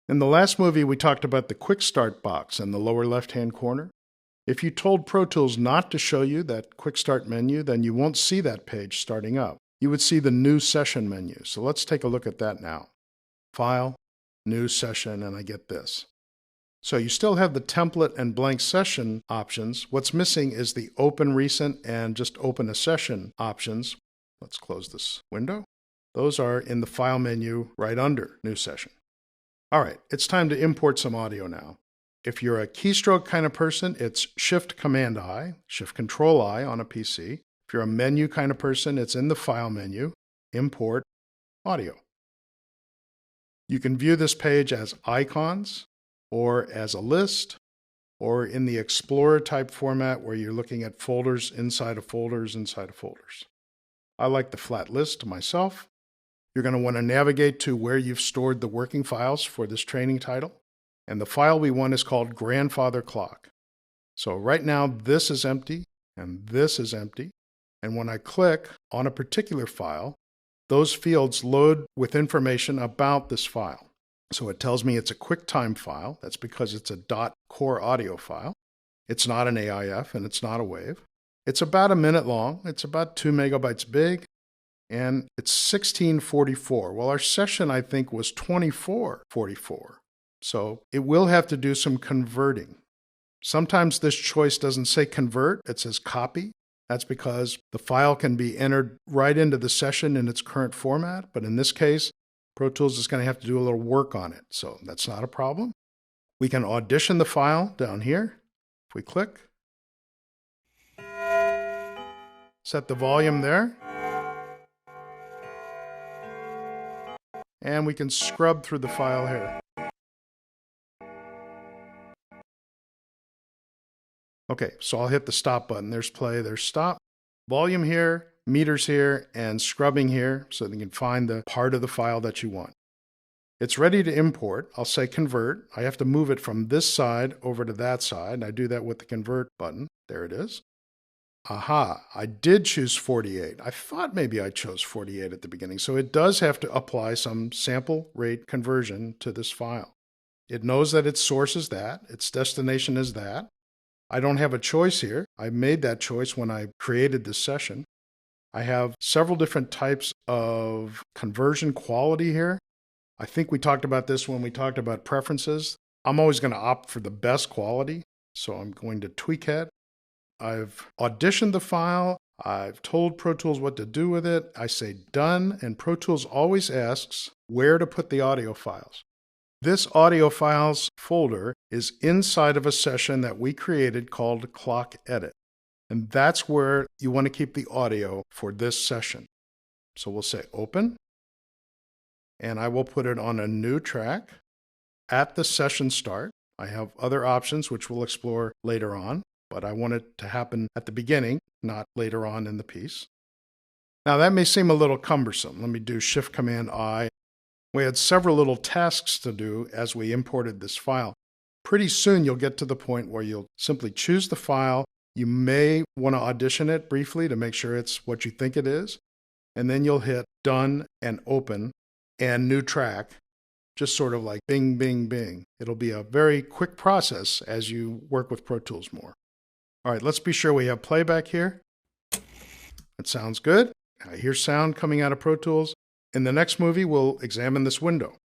In the last movie, we talked about the Quick Start box in the lower left-hand corner. If you told Pro Tools not to show you that Quick Start menu, then you won't see that page starting up. You would see the New Session menu. So let's take a look at that now. File, New Session, and I get this. So you still have the template and blank session options. What's missing is the Open Recent and just Open a Session options. Let's close this window. Those are in the File menu right under New Session. All right, it's time to import some audio now. If you're a keystroke kind of person, it's Shift-Command-I, Shift-Control-I on a PC. If you're a menu kind of person, it's in the File menu, Import Audio. You can view this page as icons, or as a list, or in the Explorer type format where you're looking at folders inside of folders inside of folders. I like the flat list myself. You're going to want to navigate to where you've stored the working files for this training title. And the file we want is called Grandfather Clock. So right now, this is empty, and this is empty. And when I click on a particular file, those fields load with information about this file. So it tells me it's a QuickTime file. That's because it's a .core audio file. It's not an AIF, and it's not a WAV. It's about a minute long. It's about 2 megabytes big. And it's 1644. Well, our session, I think, was 2444. So it will have to do some converting. Sometimes this choice doesn't say convert, it says copy. That's because the file can be entered right into the session in its current format. But in this case, Pro Tools is going to have to do a little work on it. So that's not a problem. We can audition the file down here. If we click, set the volume there. And we can scrub through the file here. Okay, so I'll hit the stop button. There's play, there's stop. Volume here, meters here, and scrubbing here so that you can find the part of the file that you want. It's ready to import. I'll say convert. I have to move it from this side over to that side. And I do that with the convert button. There it is. Aha, I did choose 48. I thought maybe I chose 48 at the beginning. So it does have to apply some sample rate conversion to this file. It knows that its source is that, its destination is that. I don't have a choice here. I made that choice when I created this session. I have several different types of conversion quality here. I think we talked about this when we talked about preferences. I'm always going to opt for the best quality, so I'm going to tweak it. I've auditioned the file. I've told Pro Tools what to do with it. I say done, and Pro Tools always asks where to put the audio files. This audio files folder is inside of a session that we created called Clock Edit. And that's where you want to keep the audio for this session. So we'll say open, and I will put it on a new track at the session start. I have other options which we'll explore later on, but I want it to happen at the beginning, not later on in the piece. Now that may seem a little cumbersome. Let me do Shift-Command-I. We had several little tasks to do as we imported this file. Pretty soon you'll get to the point where you'll simply choose the file. You may want to audition it briefly to make sure it's what you think it is. And then you'll hit Done and Open and New Track, just sort of like bing, bing, bing. It'll be a very quick process as you work with Pro Tools more. All right, let's be sure we have playback here. It sounds good. I hear sound coming out of Pro Tools. In the next movie, we'll examine this window.